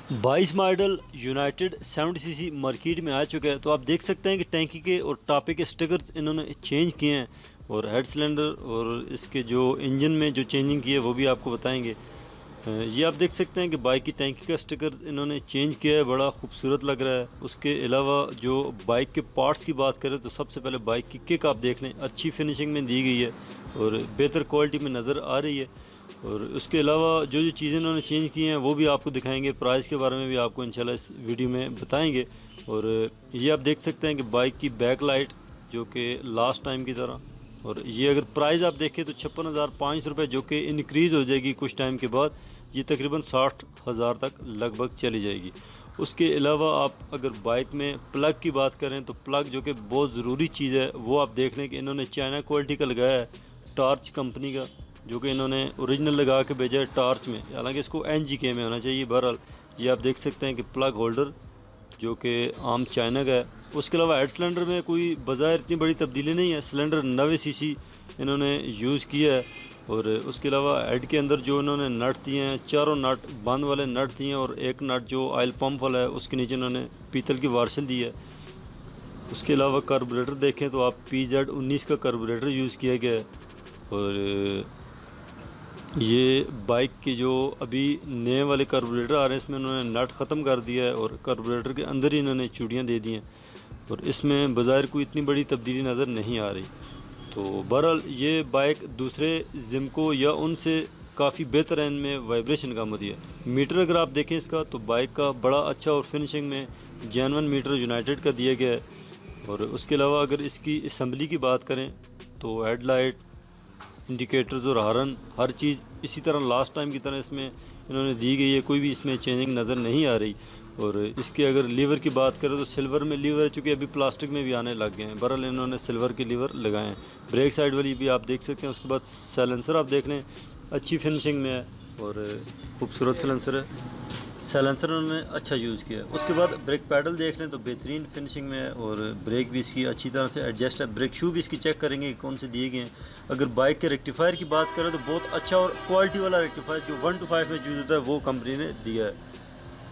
22 model United 70 CC market में आ चुका है। तो आप देख सकते हैं कि टैंकी के और टापे के स्टिकर्स इन्होंने चेंज किए हैं और हेड सिलेंडर और इसके जो इंजन में जो चेंजिंग की है वो भी आपको बताएंगे। ये आप देख सकते हैं कि बाइक की टैंकी का स्टिकर इन्होंने चेंज किया है, बड़ा खूबसूरत लग रहा है। उसके अलावा जो बाइक के पार्ट्स की बात करें तो सबसे पहले बाइक की किक आप देख लें, अच्छी फिनिशिंग में दी गई है और बेहतर क्वालिटी में नज़र आ रही है। और उसके अलावा जो जो चीज़ें उन्होंने चेंज की हैं वो भी आपको दिखाएंगे, प्राइस के बारे में भी आपको इंशाल्लाह इस वीडियो में बताएंगे। और ये आप देख सकते हैं कि बाइक की बैक लाइट जो कि लास्ट टाइम की तरह, और ये अगर प्राइस आप देखें तो 56,500 रुपये, जो कि इनक्रीज़ हो जाएगी कुछ टाइम के बाद, ये तकरीबन 60,000 तक लगभग चली जाएगी। उसके अलावा आप अगर बाइक में प्लग की बात करें तो प्लग जो कि बहुत ज़रूरी चीज़ है वो आप देख लें कि इन्होंने चाइना क्वालिटी का लगाया है, टॉर्च कंपनी का, जो कि इन्होंने ओरिजिनल लगा के भेजा है टॉर्च में, हालांकि इसको NGK में होना चाहिए। बहरहाल ये आप देख सकते हैं कि प्लग होल्डर जो कि आम चाइना का है। उसके अलावा हेड सिलेंडर में कोई बज़ाहिर इतनी बड़ी तब्दीली नहीं है, सिलेंडर 90 सीसी इन्होंने यूज़ किया है। और उसके अलावा हेड के अंदर जो इन्होंने नट दिए हैं, चारों नट बंद वाले नट दिए हैं और एक नट जो ऑयल पंप वाला है उसके नीचे इन्होंने पीतल की वार्सल दी है। उसके अलावा कार्बोरेटर देखें तो आप PZ19 का कार्बोरेटर यूज़ किया गया है। और ये बाइक के जो अभी नए वाले कार्बोरेटर आ रहे हैं इसमें उन्होंने नट ख़त्म कर दिया है और कार्बोरेटर के अंदर ही इन्होंने चूड़ियाँ दे दी हैं और इसमें बाज़ाहिर कोई इतनी बड़ी तब्दीली नज़र नहीं आ रही। तो बहरहाल ये बाइक दूसरे जिमको या उनसे काफ़ी बेहतर है, इनमें वाइब्रेशन कम होती है। मीटर अगर आप देखें इसका तो बाइक का बड़ा अच्छा और फिनिशिंग में जेन्युइन मीटर यूनाइटेड का दिया गया है। और उसके अलावा अगर इसकी असम्बली की बात करें तो हेडलाइट, इंडिकेटर्स और हॉर्न, हर चीज़ इसी तरह लास्ट टाइम की तरह इसमें इन्होंने दी गई है, कोई भी इसमें चेंजिंग नज़र नहीं आ रही। और इसके अगर लीवर की बात करें तो सिल्वर में लीवर, चूँकि अभी प्लास्टिक में भी आने लग गए हैं, बहरहाल इन्होंने सिल्वर के लीवर लगाए हैं। ब्रेक साइड वाली भी आप देख सकते हैं। उसके बाद साइलेंसर आप देख लें, अच्छी फिनिशिंग में है और खूबसूरत साइलेंसर है, साइलेंसर उन्होंने अच्छा यूज़ किया है। उसके बाद ब्रेक पैडल देख लें तो बेहतरीन फिनिशिंग में है और ब्रेक भी इसकी अच्छी तरह से एडजस्ट है। ब्रेक शू भी इसकी चेक करेंगे कि कौन से दिए गए हैं। अगर बाइक के रेक्टिफायर की बात करें तो बहुत अच्छा और क्वालिटी वाला रेक्टिफायर जो 1 to 5 में यूज़ होता है वो कंपनी ने दिया है।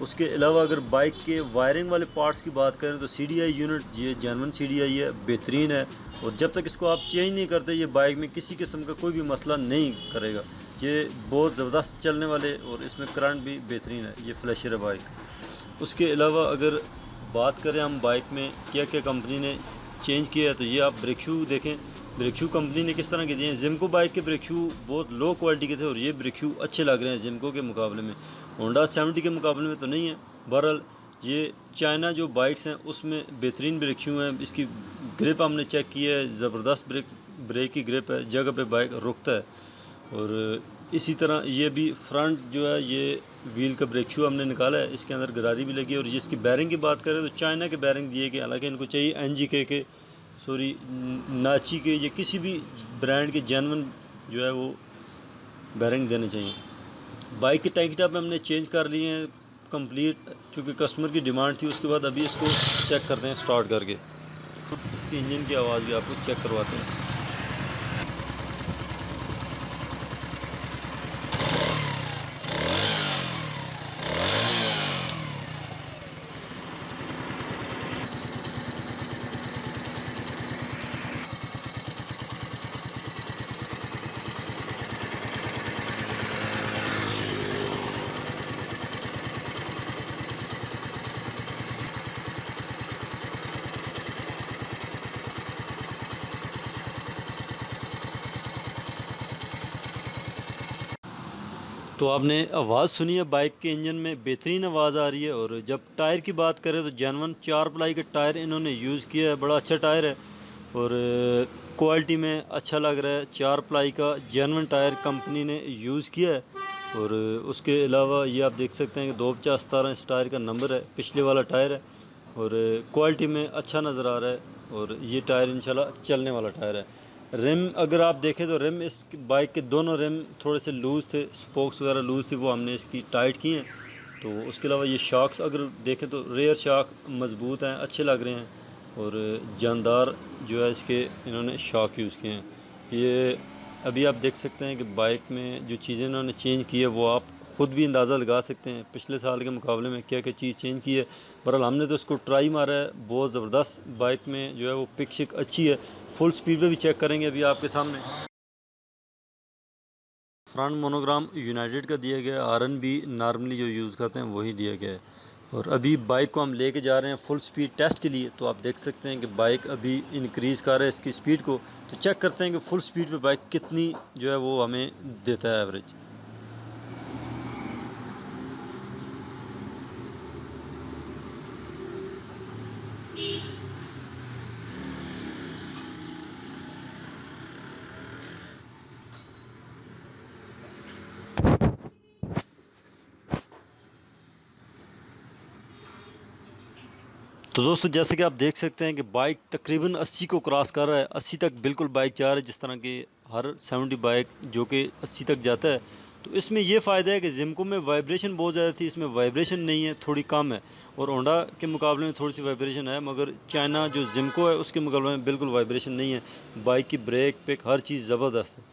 उसके अलावा अगर बाइक के वायरिंग वाले पार्ट्स की बात करें तो CDI यूनिट, ये जेन्युइन CDI है, बेहतरीन है और जब तक इसको आप चेंज नहीं करते ये बाइक में किसी किस्म का कोई भी मसला नहीं करेगा। ये बहुत ज़बरदस्त चलने वाले और इसमें करंट भी बेहतरीन है, ये फ्लैशर है बाइक। उसके अलावा अगर बात करें हम बाइक में क्या क्या कंपनी ने चेंज किया है तो ये आप ब्रेक शू देखें, ब्रेक शू कंपनी ने किस तरह के दिए हैं। जिमको बाइक के ब्रेक शू बहुत लो क्वालिटी के थे और ये ब्रेक शू अच्छे लग रहे हैं जिमको के मुकाबले में, होंडा 70 के मुकाबले में तो नहीं है। बहरहाल ये चाइना जो बाइक्स हैं उसमें बेहतरीन ब्रेक शू हैं। इसकी ग्रिप हमने चेक की है, ज़बरदस्त ब्रेक की ग्रिप है, जगह पे बाइक रुकता है। और इसी तरह ये भी फ्रंट जो है ये व्हील का ब्रेक शू हमने निकाला है, इसके अंदर गरारी भी लगी है। और जिसकी बैरिंग की बात करें तो चाइना के बैरिंग दिए गए, हालांकि इनको चाहिए NGK के, सॉरी नाची के, ये किसी भी ब्रांड के जेन्युइन जो है वो बैरिंग देने चाहिए। बाइक के टैंक टॉप हमने चेंज कर लिए हैं कंप्लीट, चूँकि कस्टमर की डिमांड थी। उसके बाद अभी इसको चेक करते हैं स्टार्ट करके, इसकी इंजन की आवाज़ भी आपको चेक करवाते हैं। तो आपने आवाज़ सुनी है, बाइक के इंजन में बेहतरीन आवाज़ आ रही है। और जब टायर की बात करें तो जेन्युइन 4 प्लाई के टायर इन्होंने यूज़ किया है, बड़ा अच्छा टायर है और क्वालिटी में अच्छा लग रहा है। 4 प्लाई का जेन्युइन टायर कंपनी ने यूज़ किया है। और उसके अलावा ये आप देख सकते हैं कि 25017 इस टायर का नंबर है, पिछले वाला टायर है और क्वालिटी में अच्छा नज़र आ रहा है और ये टायर इंशाल्लाह चलने वाला टायर है। रिम अगर आप देखें तो रिम इस बाइक के दोनों रिम थोड़े से लूज़ थे, स्पोक्स वगैरह लूज़ थी, वो हमने इसकी टाइट की हैं। तो उसके अलावा ये शॉक्स अगर देखें तो रेयर शॉक मज़बूत हैं, अच्छे लग रहे हैं और जानदार जो है इसके इन्होंने शॉक यूज़ किए हैं। ये अभी आप देख सकते हैं कि बाइक में जो चीज़ें इन्होंने चेंज की है वो आप ख़ुद भी अंदाज़ा लगा सकते हैं पिछले साल के मुकाबले में क्या क्या चीज़ चेंज की है। बहरहाल हमने तो इसको ट्राई मारा है, बहुत ज़बरदस्त बाइक में जो है वो पिक शिक अच्छी है। फुल स्पीड पे भी चेक करेंगे अभी आपके सामने। फ्रंट मोनोग्राम यूनाइटेड का दिया गया है, आरन भी नॉर्मली जो यूज़ करते हैं वही दिया गया है। और अभी बाइक को हम लेके जा रहे हैं फुल स्पीड टेस्ट के लिए। तो आप देख सकते हैं कि बाइक अभी इंक्रीज़ कर रहा है इसकी स्पीड को। तो चेक करते हैं कि फुल स्पीड पे बाइक कितनी जो है वो हमें देता है एवरेज। तो दोस्तों जैसे कि आप देख सकते हैं कि बाइक तकरीबन 80 को क्रॉस कर रहा है, 80 तक बिल्कुल बाइक जा रहा है, जिस तरह की हर 70 बाइक जो कि 80 तक जाता है। तो इसमें ये फ़ायदा है कि जिमको में वाइब्रेशन बहुत ज़्यादा थी, इसमें वाइब्रेशन नहीं है, थोड़ी कम है। और होंडा के मुकाबले में थोड़ी सी वाइब्रेशन है, मगर चाइना जो जिमको है उसके मुकाबले में बिल्कुल वाइब्रेशन नहीं है। बाइक की ब्रेक पिक हर चीज़ ज़बरदस्त है।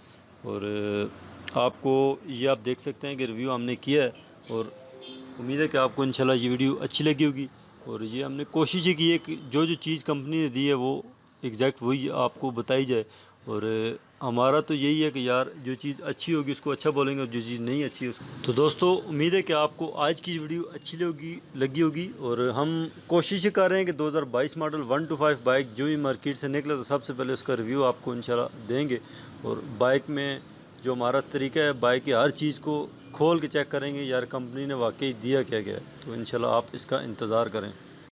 और आपको ये आप देख सकते हैं कि रिव्यू हमने किया है, और उम्मीद है कि आपको इंशाल्लाह ये वीडियो अच्छी लगी होगी। और ये हमने कोशिश ये की है कि जो जो चीज़ कंपनी ने दी है वो एग्जैक्ट वही आपको बताई जाए। और हमारा तो यही है कि यार जो चीज़ अच्छी होगी उसको अच्छा बोलेंगे, और जो चीज़ नहीं अच्छी है उसको। तो दोस्तों उम्मीद है कि आपको आज की वीडियो अच्छी लगी होगी। और हम कोशिश कर रहे हैं कि 2022 मॉडल 125 बाइक जो ही मार्केट से निकले तो सबसे पहले उसका रिव्यू आपको इंशाल्लाह देंगे। और बाइक में जो हमारा तरीका है, बाइक की हर चीज़ को खोल के चेक करेंगे यार कंपनी ने वाकई दिया क्या गया है। तो इंशाल्लाह आप इसका इंतज़ार करें।